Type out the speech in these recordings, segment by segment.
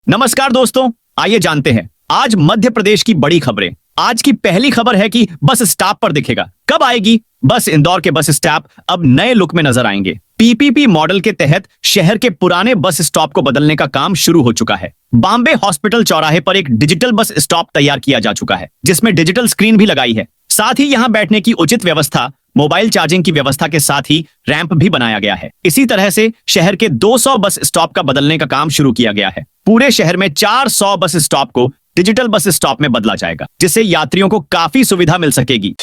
नमस्कार दोस्तों, आइए जानते हैं आज मध्य प्रदेश की बड़ी खबरें। आज की पहली खबर है कि बस स्टॉप पर दिखेगा। कब आएगी बस? इंदौर के बस स्टॉप अब नए लुक में नजर आएंगे। पीपीपी मॉडल के तहत शहर के पुराने बस स्टॉप को बदलने का काम शुरू हो चुका है। बॉम्बे हॉस्पिटल चौराहे पर एक डिजिटल बस स्टॉप तैयार किया जा चुका है, जिसमें डिजिटल स्क्रीन भी लगाई है। साथ ही यहाँ बैठने की उचित व्यवस्था, मोबाइल चार्जिंग की व्यवस्था के साथ ही रैंप भी बनाया गया है। इसी तरह से शहर के 200 बस स्टॉप का बदलने का काम शुरू किया गया है। पूरे शहर में 400 बस स्टॉप को डिजिटल बस स्टॉप में बदला जाएगा, जिससे यात्रियों को काफी सुविधा मिल सकेगी।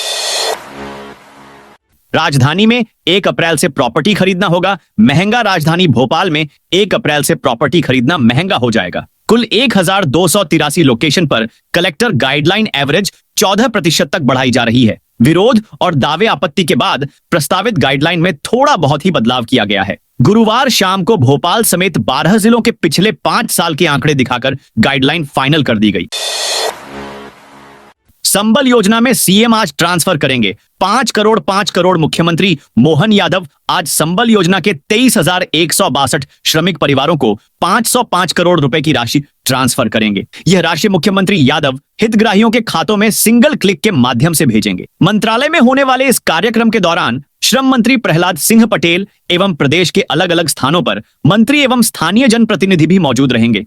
राजधानी में 1 अप्रैल से प्रॉपर्टी खरीदना होगा महंगा। राजधानी भोपाल में 1 अप्रैल से प्रॉपर्टी खरीदना महंगा हो जाएगा। कुल 1283 लोकेशन पर कलेक्टर गाइडलाइन एवरेज 14% तक बढ़ाई जा रही है। विरोध और दावे आपत्ति के बाद प्रस्तावित गाइडलाइन में थोड़ा बहुत ही बदलाव किया गया है। गुरुवार शाम को भोपाल समेत 12 जिलों के पिछले 5 साल के आंकड़े दिखाकर गाइडलाइन फाइनल कर दी गई। संबल योजना में सीएम आज ट्रांसफर करेंगे 5 करोड़। मुख्यमंत्री मोहन यादव आज संबल योजना के 23,162 श्रमिक परिवारों को 505 करोड़ रुपए की राशि ट्रांसफर करेंगे। यह राशि मुख्यमंत्री यादव हितग्राहियों के खातों में सिंगल क्लिक के माध्यम से भेजेंगे। मंत्रालय में होने वाले इस कार्यक्रम के दौरान श्रम मंत्री प्रहलाद सिंह पटेल एवं प्रदेश के अलग अलग स्थानों पर मंत्री एवं स्थानीय जनप्रतिनिधि भी मौजूद रहेंगे।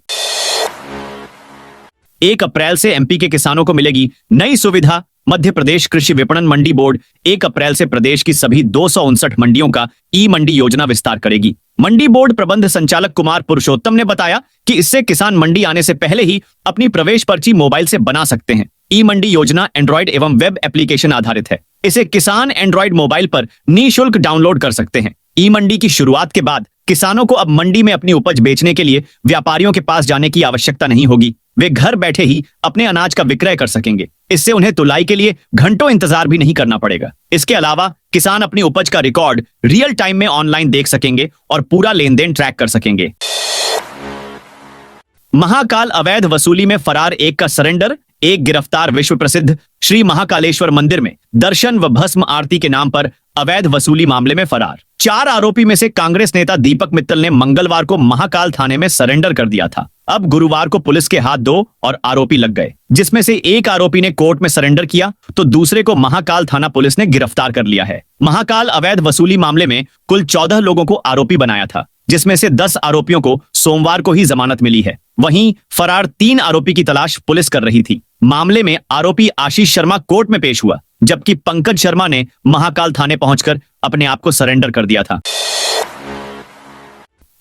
1 अप्रैल से एमपी के किसानों को मिलेगी नई सुविधा। मध्य प्रदेश कृषि विपणन मंडी बोर्ड 1 अप्रैल से प्रदेश की सभी 259 मंडियों का ई मंडी योजना विस्तार करेगी। मंडी बोर्ड प्रबंध संचालक कुमार पुरुषोत्तम ने बताया कि इससे किसान मंडी आने से पहले ही अपनी प्रवेश पर्ची मोबाइल से बना सकते हैं। ई मंडी योजना एंड्रॉइड एवं वेब एप्लीकेशन आधारित है। इसे किसान एंड्रॉइड मोबाइल पर निःशुल्क डाउनलोड कर सकते हैं। ई मंडी की शुरुआत के बाद किसानों को अब मंडी में अपनी उपज बेचने के लिए व्यापारियों के पास जाने की आवश्यकता नहीं होगी। वे घर बैठे ही अपने अनाज का विक्रय कर सकेंगे। इससे उन्हें तुलाई के लिए घंटों इंतजार भी नहीं करना पड़ेगा। इसके अलावा किसान अपनी उपज का रिकॉर्ड रियल टाइम में ऑनलाइन देख सकेंगे और पूरा लेन देन ट्रैक कर सकेंगे। महाकाल अवैध वसूली में फरार एक का सरेंडर। एक गिरफ्तार विश्व प्रसिद्ध श्री महाकालेश्वर मंदिर में दर्शन व भस्म आरती के नाम पर अवैध वसूली मामले में फरार 4 आरोपी में से कांग्रेस नेता दीपक मित्तल ने मंगलवार को महाकाल थाने में सरेंडर कर दिया था। अब गुरुवार को पुलिस के हाथ 2 और आरोपी लग गए, जिसमें से एक आरोपी ने कोर्ट में सरेंडर किया तो दूसरे को महाकाल थाना पुलिस ने गिरफ्तार कर लिया है। महाकाल अवैध वसूली मामले में कुल 14 लोगों को आरोपी बनाया था, जिसमें से 10 आरोपियों को सोमवार को ही जमानत मिली है। वहीं फरार 3 आरोपी की तलाश पुलिस कर रही थी। मामले में आरोपी आशीष शर्मा कोर्ट में पेश हुआ, जबकि पंकज शर्मा ने महाकाल थाने पहुंचकर अपने आप को सरेंडर कर दिया था।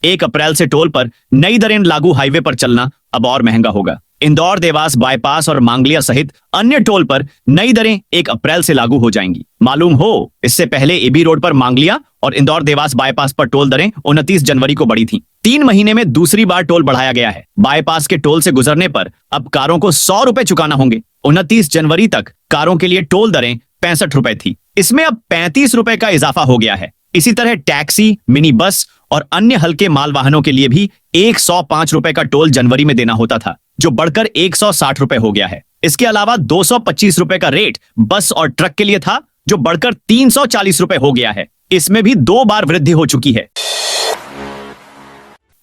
1 अप्रैल से टोल पर नई दरें लागू। हाईवे पर चलना अब और महंगा होगा। इंदौर देवास बाईपास और मांगलिया सहित अन्य टोल पर नई दरें 1 अप्रैल से लागू हो जाएंगी। मालूम हो, इससे पहले एबी रोड पर मांगलिया और इंदौर देवास बाईपास पर टोल दरें 29 जनवरी को बढ़ी थी। 3 महीने में दूसरी बार टोल बढ़ाया गया है। बाईपास के टोल से गुजरने पर अब कारों को 100 रुपए चुकाना होंगे। 29 जनवरी तक कारों के लिए टोल दरें 65 रुपए थी। इसमें अब 35 रुपए का इजाफा हो गया है। इसी तरह टैक्सी, मिनी बस और अन्य हल्के माल वाहनों के लिए भी 105 रुपए का टोल जनवरी में देना होता था, जो बढ़कर 160 रुपए हो गया है। इसके अलावा 225 रुपए का रेट बस और ट्रक के लिए था, जो बढ़कर 340 रुपए हो गया है। इसमें भी 2 बार वृद्धि हो चुकी है।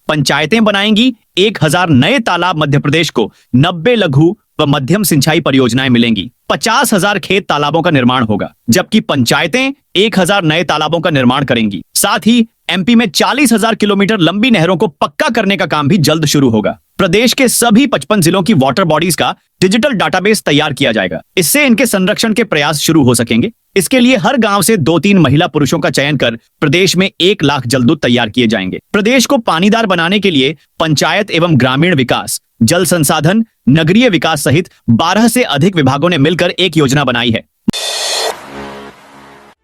पंचायतें बनाएंगी 1000 नए तालाब। मध्य प्रदेश को 90 लघु व मध्यम सिंचाई परियोजनाएं मिलेंगी। 50,000 खेत तालाबों का निर्माण होगा, जबकि पंचायतें 1000 नए तालाबों का निर्माण करेंगी। साथ ही एमपी में 40,000 किलोमीटर लंबी नहरों को पक्का करने का काम भी जल्द शुरू होगा। प्रदेश के सभी 55 जिलों की वाटर बॉडीज का डिजिटल डाटाबेस तैयार किया जाएगा। इससे इनके संरक्षण के प्रयास शुरू हो सकेंगे। इसके लिए हर गांव से 2-3 महिला पुरुषों का चयन कर प्रदेश में 1 लाख जलदूत तैयार किए जाएंगे। प्रदेश को पानीदार बनाने के लिए पंचायत एवं ग्रामीण विकास, जल संसाधन, नगरीय विकास सहित 12 से अधिक विभागों ने मिलकर एक योजना बनाई है।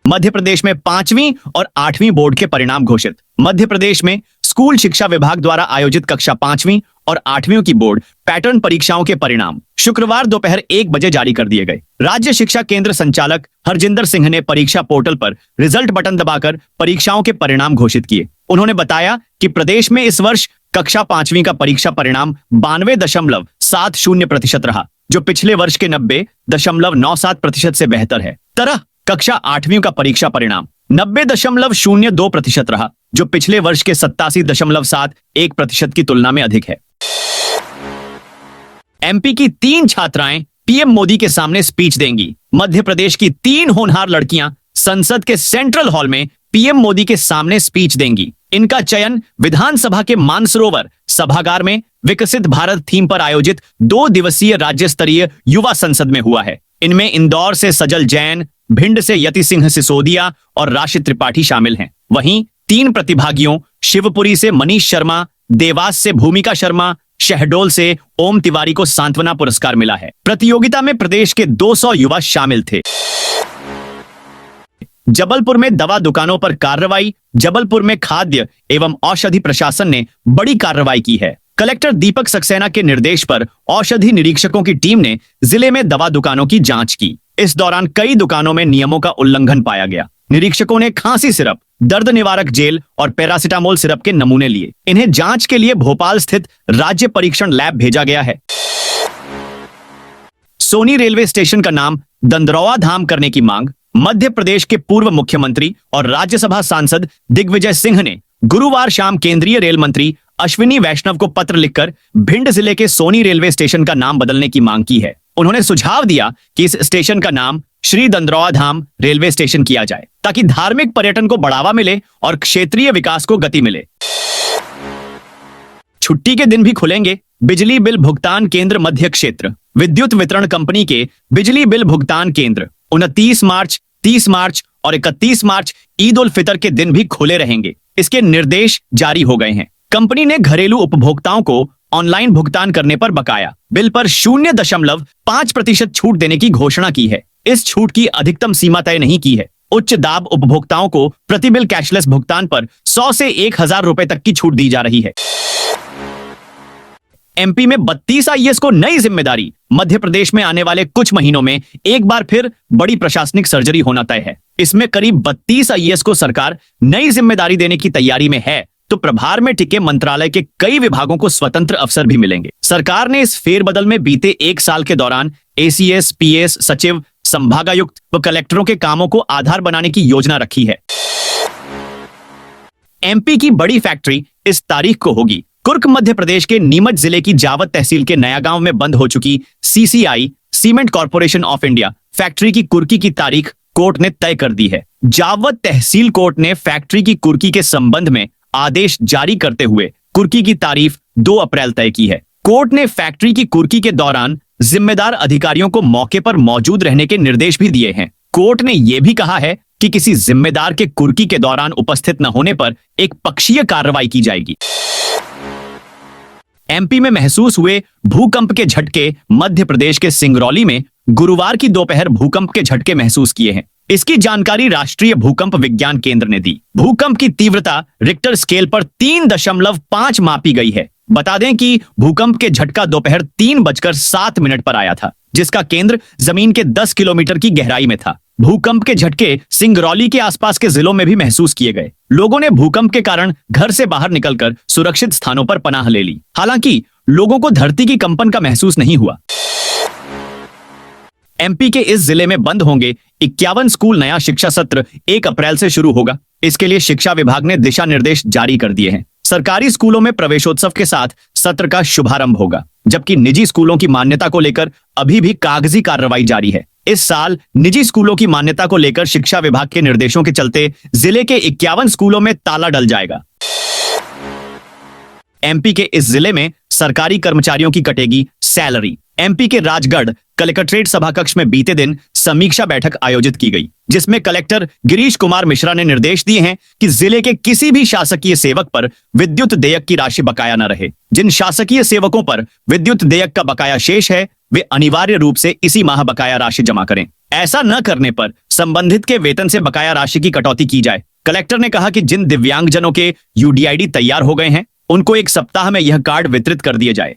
मध्य प्रदेश में 5वीं और 8वीं बोर्ड के परिणाम घोषित। मध्य प्रदेश में स्कूल शिक्षा विभाग द्वारा आयोजित कक्षा 5वीं और 8वीं की बोर्ड पैटर्न परीक्षाओं के परिणाम शुक्रवार दोपहर 1 बजे जारी कर दिए गए। राज्य शिक्षा केंद्र संचालक हरजिंदर सिंह ने परीक्षा पोर्टल पर रिजल्ट बटन दबाकर परीक्षाओं के परिणाम घोषित किए। उन्होंने बताया कि प्रदेश में इस वर्ष कक्षा 5वीं का परीक्षा परिणाम 92.70% रहा, जो पिछले वर्ष के 90.97% से बेहतर है। तरह कक्षा 8वीं का परीक्षा परिणाम 90.02% रहा, जो पिछले वर्ष के 87.71% की तुलना में अधिक है। एमपी की 3 छात्राएं पीएम मोदी के सामने स्पीच देंगी। मध्य प्रदेश की 3 होनहार लड़कियां संसद के सेंट्रल हॉल में पीएम मोदी के सामने स्पीच देंगी। इनका चयन विधानसभा के मानसरोवर सभागार में विकसित भारत थीम पर आयोजित 2 दिवसीय राज्य स्तरीय युवा संसद में हुआ है। इनमें इंदौर से सजल जैन, भिंड से यति सिंह सिसोदिया और राशिद त्रिपाठी शामिल हैं। वहीं 3 प्रतिभागियों शिवपुरी से मनीष शर्मा, देवास से भूमिका शर्मा, शहडोल से ओम तिवारी को सांत्वना पुरस्कार मिला है। प्रतियोगिता में प्रदेश के 200 युवा शामिल थे। जबलपुर में दवा दुकानों पर कार्रवाई। जबलपुर में खाद्य एवं औषधि प्रशासन ने बड़ी कार्रवाई की है। कलेक्टर दीपक सक्सेना के निर्देश पर औषधि निरीक्षकों की टीम ने जिले में दवा दुकानों की जांच की। इस दौरान कई दुकानों में नियमों का उल्लंघन पाया गया। निरीक्षकों ने खांसी सिरप, दर्द निवारक जेल और पैरासिटामोल सिरप के नमूने लिए। इन्हें जांच के लिए भोपाल स्थित राज्य परीक्षण लैब भेजा गया है। सोनी रेलवे स्टेशन का नाम दंदरौआ धाम करने की मांग। मध्य प्रदेश के पूर्व मुख्यमंत्री और राज्यसभा सांसद दिग्विजय सिंह ने गुरुवार शाम केंद्रीय रेल मंत्री अश्विनी वैष्णव को पत्र लिखकर भिंड जिले के सोनी रेलवे स्टेशन का नाम बदलने की मांग की है। उन्होंने सुझाव दिया कि इस स्टेशन का नाम श्री दंदरौआ धाम रेलवे स्टेशन किया जाए ताकि धार्मिक पर्यटन को बढ़ावा मिले और क्षेत्रीय विकास को गति मिले। छुट्टी के दिन भी खुलेंगे बिजली बिल भुगतान केंद्र। मध्य क्षेत्र विद्युत वितरण कंपनी के बिजली बिल भुगतान केंद्र 29 मार्च, 30 मार्च और 31 मार्च ईद उल फितर के दिन भी खुले रहेंगे। इसके निर्देश जारी हो गए हैं। कंपनी ने घरेलू उपभोक्ताओं को ऑनलाइन भुगतान करने पर बकाया बिल पर 0.5% छूट देने की घोषणा की है। इस छूट की अधिकतम सीमा तय नहीं की है। उच्च दाब उपभोक्ताओं को प्रति बिल कैशलेस भुगतान पर 100 से 1000 रुपए तक की छूट दी जा रही है। एमपी में 32 आईएएस को नई जिम्मेदारी। मध्य प्रदेश में आने वाले कुछ महीनों में एक बार फिर बड़ी प्रशासनिक सर्जरी होना तय है। इसमें करीब 32 आईएएस को सरकार नई जिम्मेदारी देने की तैयारी में है, तो प्रभार में टिके मंत्रालय के कई विभागों को स्वतंत्र अफसर भी मिलेंगे। सरकार ने इस फेरबदल में बीते 1 साल के दौरान एसीएस, पीएस, सचिव, संभागायुक्त व कलेक्टरों के कामों को आधार बनाने की योजना रखी है। एमपी की बड़ी फैक्ट्री इस तारीख को होगी। कुर्क मध्य प्रदेश के नीमच जिले की जावत तहसील के नया गांव में बंद हो चुकी CCI cement corporation of India factory की कुर्की की तारीख कोर्ट ने तय कर दी है। जावत तहसील कोर्ट ने फैक्ट्री की कुर्की के संबंध में आदेश जारी करते हुए कुर्की की तारीख 2 अप्रैल तय की है। कोर्ट ने फैक्ट्री की कुर्की के दौरान जिम्मेदार अधिकारियों को मौके पर मौजूद रहने के निर्देश भी दिए हैं। कोर्ट ने यह भी कहा है कि किसी जिम्मेदार के कुर्की के दौरान उपस्थित न होने पर एक पक्षीय कार्रवाई की जाएगी। एमपी में महसूस हुए भूकंप के झटके। मध्य प्रदेश के सिंगरौली में गुरुवार की दोपहर भूकंप के झटके महसूस किए हैं। इसकी जानकारी राष्ट्रीय भूकंप विज्ञान केंद्र ने दी। भूकंप की तीव्रता रिक्टर स्केल पर 3.5 मापी गई है। बता दें कि भूकंप के झटका दोपहर 3:07 पर आया था, जिसका केंद्र जमीन के 10 किलोमीटर की गहराई में था। भूकंप के झटके सिंगरौली के आसपास के जिलों में भी महसूस किए गए। लोगों ने भूकंप के कारण घर से बाहर निकलकर सुरक्षित स्थानों पर पनाह ले ली। हालांकि लोगों को धरती की कंपन का महसूस नहीं हुआ। एमपी के इस जिले में बंद होंगे 51 स्कूल। नया शिक्षा सत्र 1 अप्रैल से शुरू होगा। इसके लिए शिक्षा विभाग ने दिशा निर्देश जारी कर दिए हैं। सरकारी स्कूलों में प्रवेशोत्सव के साथ सत्र का शुभारंभ होगा, जबकि निजी स्कूलों की मान्यता को लेकर अभी भी कागजी कार्रवाई जारी है। इस साल निजी स्कूलों की मान्यता को लेकर शिक्षा विभाग के निर्देशों के चलते जिले के 51 स्कूलों में ताला डल जाएगा। एमपी के इस जिले में सरकारी कर्मचारियों की कटेगी सैलरी। एमपी के राजगढ़ कलेक्ट्रेट सभाकक्ष में बीते दिन समीक्षा बैठक आयोजित की गई, जिसमें कलेक्टर गिरीश कुमार मिश्रा ने निर्देश दिए हैं कि जिले के किसी भी शासकीय सेवक पर विद्युत देयक की राशि बकाया न रहे। जिन शासकीय सेवकों पर विद्युत देयक का बकाया शेष है, वे अनिवार्य रूप से इसी माह बकाया राशि जमा करें। ऐसा न करने पर संबंधित के वेतन से बकाया राशि की कटौती की जाए। कलेक्टर ने कहा कि जिन दिव्यांगजनों के यूडीआईडी तैयार हो गए हैं, उनको 1 सप्ताह में यह कार्ड वितरित कर दिए जाए।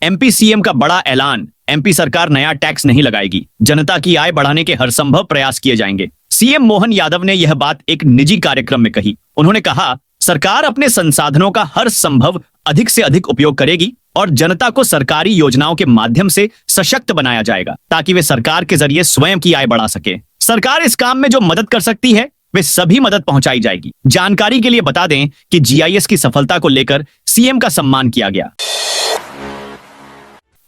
एमपी सीएम का बड़ा ऐलान। एमपी सरकार नया टैक्स नहीं लगाएगी। जनता की आय बढ़ाने के हर संभव प्रयास किए जाएंगे। सीएम मोहन यादव ने यह बात एक निजी कार्यक्रम में कही। उन्होंने कहा, सरकार अपने संसाधनों का हर संभव अधिक से अधिक उपयोग करेगी और जनता को सरकारी योजनाओं के माध्यम से सशक्त बनाया जाएगा, ताकि वे सरकार के जरिए स्वयं की आय बढ़ा सके। सरकार इस काम में जो मदद कर सकती है, वे सभी मदद पहुंचाई जाएगी। जानकारी के लिए बता दें कि जीआईएस की सफलता को लेकर सीएम का सम्मान किया गया।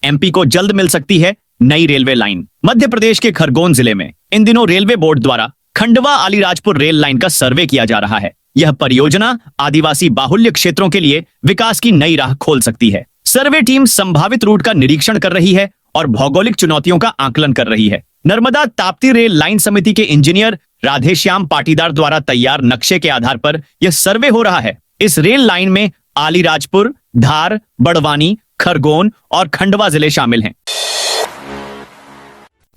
एमपी को जल्द मिल सकती है नई रेलवे लाइन। मध्य प्रदेश के खरगोन जिले में इन दिनों रेलवे बोर्ड द्वारा खंडवा अलीराजपुर रेल लाइन का सर्वे किया जा रहा है। यह परियोजना आदिवासी बाहुल्य क्षेत्रों के लिए विकास की नई राह खोल सकती है। सर्वे टीम संभावित रूट का निरीक्षण कर रही है और भौगोलिक चुनौतियों का आकलन कर रही है। नर्मदा ताप्ती रेल लाइन समिति के इंजीनियर राधेश्याम पाटीदार द्वारा तैयार नक्शे के आधार पर यह सर्वे हो रहा है। इस रेल लाइन में अलीराजपुर, धार, बड़वानी, खरगोन और खंडवा जिले शामिल हैं।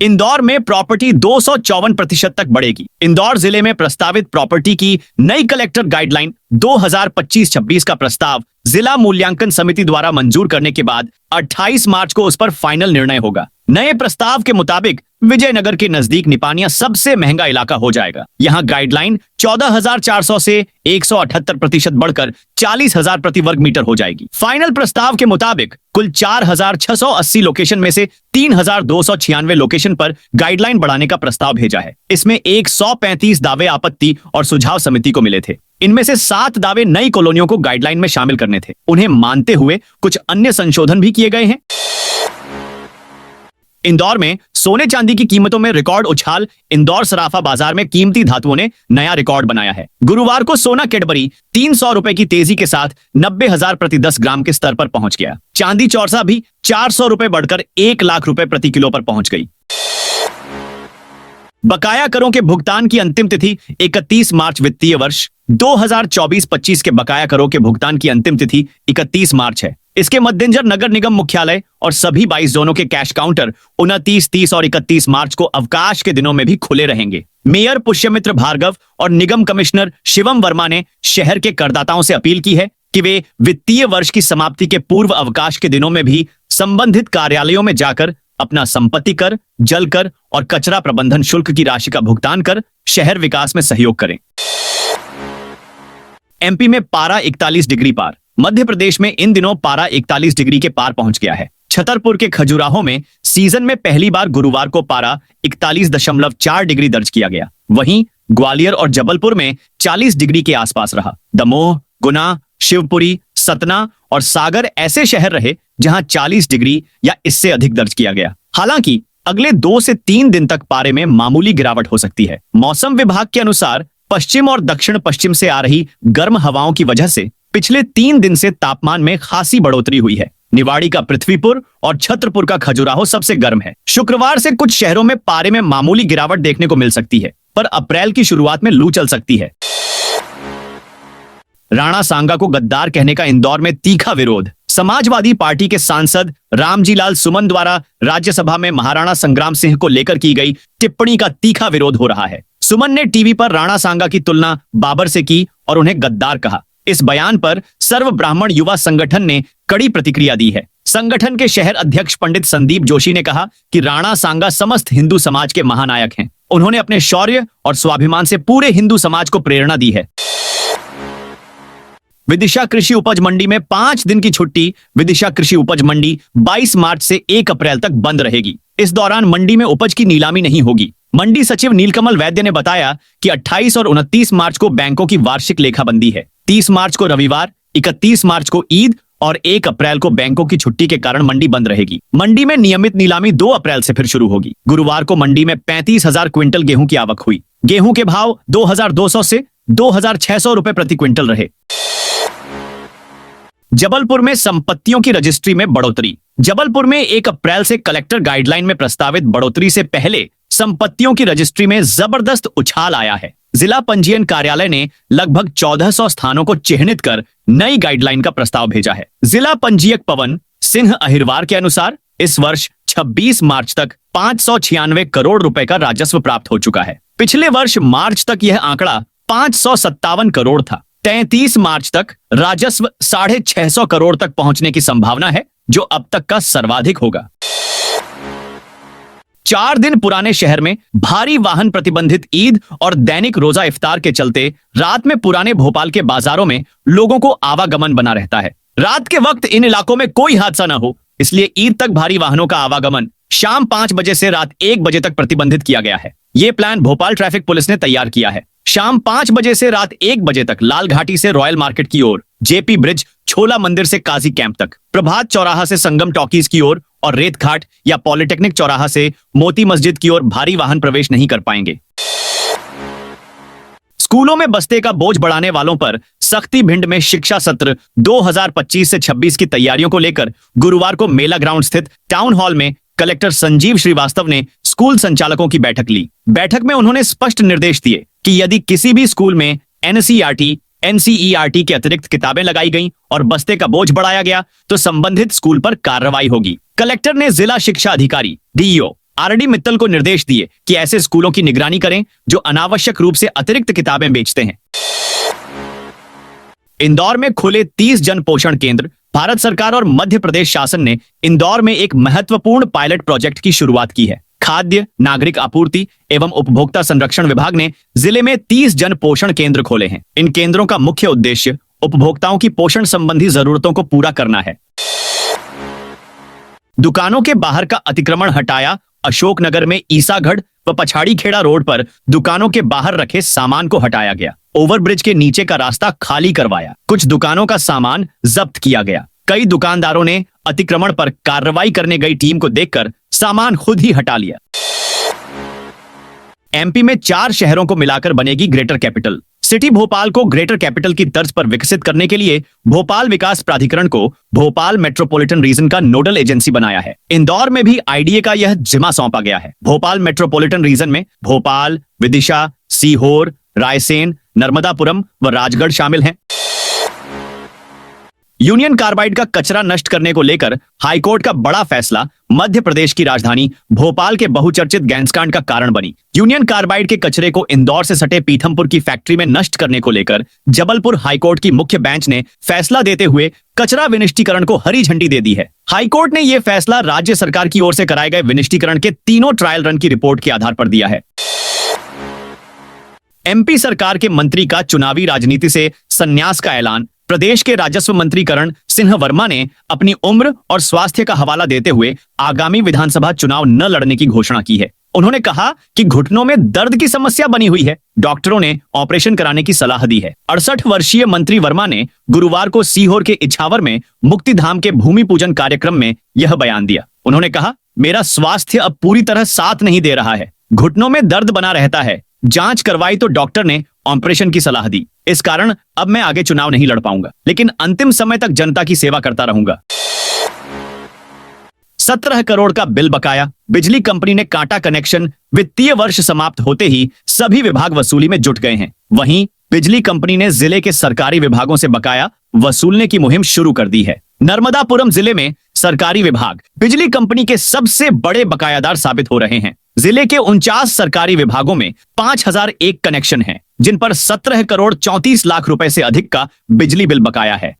इंदौर में प्रॉपर्टी 254% तक बढ़ेगी। इंदौर जिले में प्रस्तावित प्रॉपर्टी की नई कलेक्टर गाइडलाइन 2025-26 का प्रस्ताव जिला मूल्यांकन समिति द्वारा मंजूर करने के बाद 28 मार्च को उस पर फाइनल निर्णय होगा। नए प्रस्ताव के मुताबिक विजयनगर के नजदीक निपानिया सबसे महंगा इलाका हो जाएगा। यहाँ गाइडलाइन 14,400 से 178% बढ़कर 40,000 प्रति वर्ग मीटर हो जाएगी। फाइनल प्रस्ताव के मुताबिक कुल 4,680 लोकेशन में से 3,296 लोकेशन पर गाइडलाइन बढ़ाने का प्रस्ताव भेजा है। इसमें 135 दावे आपत्ति और सुझाव समिति को मिले थे। इनमें से 7 दावे नई कॉलोनियों को गाइडलाइन में शामिल करने थे। उन्हें मानते हुए कुछ अन्य संशोधन भी किए गए हैं। इंदौर में सोने चांदी की कीमतों में रिकॉर्ड उछाल। इंदौर सराफा बाजार में कीमती धातुओं ने नया रिकॉर्ड बनाया है। गुरुवार को सोना कैडबरी 300 रुपए की तेजी के साथ 90,000 प्रति 10 ग्राम के स्तर पर पहुंच गया। चांदी चौरसा भी 400 रुपए बढ़कर 1 लाख रुपए प्रति किलो पर पहुंच गई। बकाया करों के भुगतान की अंतिम तिथि 31 मार्च। वित्तीय वर्ष 2024-25 के बकाया करों के भुगतान की अंतिम तिथि 31 मार्च है। इसके मद्देनजर नगर निगम मुख्यालय और सभी 22 जोनों के कैश काउंटर 29, 30 और 31 मार्च को अवकाश के दिनों में भी खुले रहेंगे। मेयर पुष्यमित्र भार्गव और निगम कमिश्नर शिवम वर्मा ने शहर के करदाताओं से अपील की है कि वे वित्तीय वर्ष की समाप्ति के पूर्व अवकाश के दिनों में भी संबंधित कार्यालयों में जाकर अपना संपत्ति कर, जल कर और कचरा प्रबंधन शुल्क की राशि का भुगतान कर शहर विकास में सहयोग करें। एमपी में पारा 41 डिग्री पार। मध्य प्रदेश में इन दिनों पारा 41 डिग्री के पार पहुंच गया है। छतरपुर के खजुराहो में सीजन में पहली बार गुरुवार को पारा 41.4 डिग्री दर्ज किया गया। वहीं ग्वालियर और जबलपुर में 40 डिग्री के आसपास रहा। दमोह, गुना, शिवपुरी, सतना और सागर ऐसे शहर रहे जहां 40 डिग्री या इससे अधिक दर्ज किया गया। हालांकि अगले 2 से 3 दिन तक पारे में मामूली गिरावट हो सकती है। मौसम विभाग के अनुसार पश्चिम और दक्षिण पश्चिम से आ रही गर्म हवाओं की वजह से पिछले 3 दिन से तापमान में खासी बढ़ोतरी हुई है। निवाड़ी का पृथ्वीपुर और छतरपुर का खजुराहो सबसे गर्म है। शुक्रवार से कुछ शहरों में पारे में मामूली गिरावट देखने को मिल सकती है, पर अप्रैल की शुरुआत में लू चल सकती है। राणा सांगा को गद्दार कहने का इंदौर में तीखा विरोध। समाजवादी पार्टी के सांसद रामजीलाल सुमन द्वारा राज्यसभा में महाराणा संग्राम सिंह को लेकर की गई टिप्पणी का तीखा विरोध हो रहा है। सुमन ने टीवी पर राणा सांगा की तुलना बाबर से की और उन्हें गद्दार कहा। इस बयान पर सर्व ब्राह्मण युवा संगठन ने कड़ी प्रतिक्रिया दी है। संगठन के शहर अध्यक्ष पंडित संदीप जोशी ने कहा कि राणा सांगा समस्त हिंदू समाज के महानायक हैं। उन्होंने अपने शौर्य और स्वाभिमान से पूरे हिंदू समाज को प्रेरणा दी है। विदिशा कृषि उपज मंडी में 5 दिन की छुट्टी। विदिशा कृषि उपज मंडी 22 मार्च से 1 अप्रैल तक बंद रहेगी। इस दौरान मंडी में उपज की नीलामी नहीं होगी। मंडी सचिव नीलकमल वैद्य ने बताया कि 28 और 29 मार्च को बैंकों की वार्षिक लेखाबंदी है। 30 मार्च को रविवार, 31 मार्च को ईद और 1 अप्रैल को बैंकों की छुट्टी के कारण मंडी बंद रहेगी। मंडी में नियमित नीलामी 2 अप्रैल से फिर शुरू होगी। गुरुवार को मंडी में 35,000 क्विंटल गेहूं की आवक हुई। गेहूं के भाव 2,200 से 2,600 रुपए प्रति क्विंटल रहे। जबलपुर में संपत्तियों की रजिस्ट्री में बढ़ोतरी। जबलपुर में 1 अप्रैल से कलेक्टर गाइडलाइन में प्रस्तावित बढ़ोतरी से पहले संपत्तियों की रजिस्ट्री में जबरदस्त उछाल आया है। जिला पंजीयन कार्यालय ने लगभग 1400 स्थानों को चिह्नित कर नई गाइडलाइन का प्रस्ताव भेजा है। जिला पंजीयक पवन सिंह अहिरवार के अनुसार इस वर्ष 26 मार्च तक 596 करोड़ रुपए का राजस्व प्राप्त हो चुका है। पिछले वर्ष मार्च तक यह आंकड़ा 557 करोड़ था। 33 मार्च तक राजस्व 650 करोड़ तक पहुंचने की संभावना है, जो अब तक का सर्वाधिक होगा। 4 दिन पुराने शहर में भारी वाहन प्रतिबंधित ईद और दैनिक रोजा इफ्तार के चलते रात में पुराने भोपाल के बाजारों में लोगों को आवागमन बना रहता है। रात के वक्त इन इलाकों में कोई हादसा न हो, इसलिए ईद तक भारी वाहनों का आवागमन शाम 5 बजे से रात 1 बजे तक प्रतिबंधित किया गया है। ये प्लान भोपाल ट्रैफिक पुलिस ने तैयार किया है। शाम 5 बजे से रात 1 बजे तक लाल घाटी से रॉयल मार्केट की ओर, जेपी ब्रिज, छोला मंदिर से काजी कैंप तक, प्रभात चौराहा से संगम टॉकीज की ओर और रेतघाट या पॉलिटेक्निक चौराहा से मोती मस्जिद की ओर भारी वाहन प्रवेश नहीं कर पाएंगे। स्कूलों में बस्ते का बोझ बढ़ाने वालों पर सख्ती। भिंड में शिक्षा सत्र 2025 से 26 की तैयारियों को लेकर गुरुवार को मेला ग्राउंड स्थित टाउन हॉल में कलेक्टर संजीव श्रीवास्तव ने स्कूल संचालकों की बैठक ली। बैठक में उन्होंने स्पष्ट निर्देश दिए कि यदि किसी भी स्कूल में एनसीईआरटी, एनसीईआरटी के अतिरिक्त किताबें लगाई गईं और बस्ते का बोझ बढ़ाया गया तो संबंधित स्कूल पर कार्रवाई होगी। कलेक्टर ने जिला शिक्षा अधिकारी डीईओ आरडी मित्तल को निर्देश दिए कि ऐसे स्कूलों की निगरानी करें जो अनावश्यक रूप से अतिरिक्त किताबें बेचते हैं। इंदौर में खुले 30 जन पोषण केंद्र। भारत सरकार और मध्य प्रदेश शासन ने इंदौर में एक महत्वपूर्ण पायलट प्रोजेक्ट की शुरुआत की है। खाद्य नागरिक आपूर्ति एवं उपभोक्ता संरक्षण विभाग ने जिले में 30 जन पोषण केंद्र खोले हैं। इन केंद्रों का मुख्य उद्देश्य उपभोक्ताओं की पोषण संबंधी जरूरतों को पूरा करना है। दुकानों के बाहर का अतिक्रमण हटाया। अशोकनगर में ईसागढ़ व पछाड़ी खेड़ा रोड पर दुकानों के बाहर रखे सामान को हटाया गया। ओवरब्रिज के नीचे का रास्ता खाली करवाया। कुछ दुकानों का सामान जब्त किया गया। कई दुकानदारों ने अतिक्रमण पर कार्रवाई करने गई टीम को देखकर सामान खुद ही हटा लिया। एमपी में 4 शहरों को मिलाकर बनेगी ग्रेटर कैपिटल सिटी। भोपाल को ग्रेटर कैपिटल की तर्ज पर विकसित करने के लिए भोपाल विकास प्राधिकरण को भोपाल मेट्रोपॉलिटन रीजन का नोडल एजेंसी बनाया है। इंदौर में भी आईडीए का यह जिम्मा सौंपा गया है। भोपाल मेट्रोपॉलिटन रीजन में भोपाल, विदिशा, सीहोर, रायसेन, नर्मदापुरम व राजगढ़ शामिल हैं। यूनियन कार्बाइड का कचरा नष्ट करने को लेकर हाईकोर्ट का बड़ा फैसला मध्य प्रदेश की राजधानी भोपाल के बहुचर्चित गैंगस्कांड का कारण बनी। यूनियन कार्बाइड के कचरे को इंदौर से सटे पीथमपुर की फैक्ट्री में नष्ट करने को लेकर जबलपुर हाईकोर्ट की मुख्य बेंच ने फैसला देते हुए कचरा विनिष्टीकरण को हरी झंडी दे दी है। हाईकोर्ट ने यह फैसला राज्य सरकार की ओर से कराए गए विनिष्टीकरण के 3 ट्रायल रन की रिपोर्ट के आधार पर दिया है। एमपी सरकार के मंत्री का चुनावी राजनीति से संन्यास का ऐलान। प्रदेश के राजस्व मंत्री करण सिंह वर्मा ने अपनी उम्र और स्वास्थ्य का हवाला देते हुए आगामी विधानसभा चुनाव न लड़ने की घोषणा की है। उन्होंने कहा कि घुटनों में दर्द की समस्या बनी हुई है। डॉक्टरों ने ऑपरेशन कराने की सलाह दी है। 68 वर्षीय मंत्री वर्मा ने गुरुवार को सीहोर के इछावर में मुक्तिधाम के भूमि पूजन कार्यक्रम में यह बयान दिया। उन्होंने कहा, मेरा स्वास्थ्य अब पूरी तरह साथ नहीं दे रहा है। घुटनों में दर्द बना रहता है। जांच करवाई तो डॉक्टर ने ऑपरेशन की सलाह दी। इस कारण अब मैं आगे चुनाव नहीं लड़ पाऊंगा, लेकिन अंतिम समय तक जनता की सेवा करता रहूंगा। 17 करोड़ का बिल बकाया। बिजली कंपनी ने काटा कनेक्शन। वित्तीय वर्ष समाप्त होते ही सभी विभाग वसूली में जुट गए हैं। वहीं बिजली कंपनी ने जिले के सरकारी विभागों से बकाया वसूलने की मुहिम शुरू कर दी है। नर्मदापुरम जिले में सरकारी विभाग बिजली कंपनी के सबसे बड़े बकायादार साबित हो रहे हैं। जिले के 49 सरकारी विभागों में 5001 कनेक्शन हैं, जिन पर 17 करोड़ 34 लाख रुपए से अधिक का बिजली बिल बकाया है।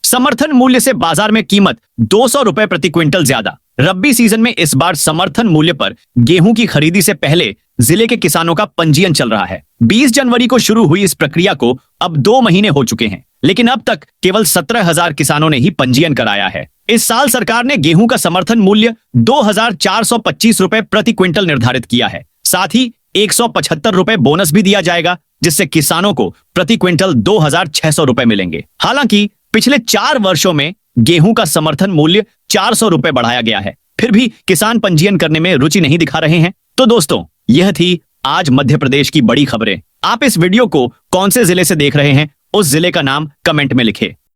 समर्थन मूल्य से बाजार में कीमत 200 रुपए प्रति क्विंटल ज्यादा। रब्बी सीजन में इस बार समर्थन मूल्य पर गेहूं की खरीदी से पहले जिले के किसानों का पंजीयन चल रहा है। 20 जनवरी को शुरू हुई इस प्रक्रिया को अब 2 महीने हो चुके हैं, लेकिन अब तक केवल 17,000 किसानों ने ही पंजीयन कराया है। इस साल सरकार ने गेहूं का समर्थन मूल्य 2,425 रुपए प्रति क्विंटल निर्धारित किया है। साथ ही 175 रुपए बोनस भी दिया जाएगा, जिससे किसानों को प्रति क्विंटल 2,600 रुपए मिलेंगे। हालांकि पिछले 4 वर्षों में गेहूं का समर्थन मूल्य 400 रुपए बढ़ाया गया है, फिर भी किसान पंजीयन करने में रुचि नहीं दिखा रहे हैं। तो दोस्तों, यह थी आज मध्य प्रदेश की बड़ी खबरें। आप इस वीडियो को कौन से जिले से देख रहे हैं, उस जिले का नाम कमेंट में लिखें।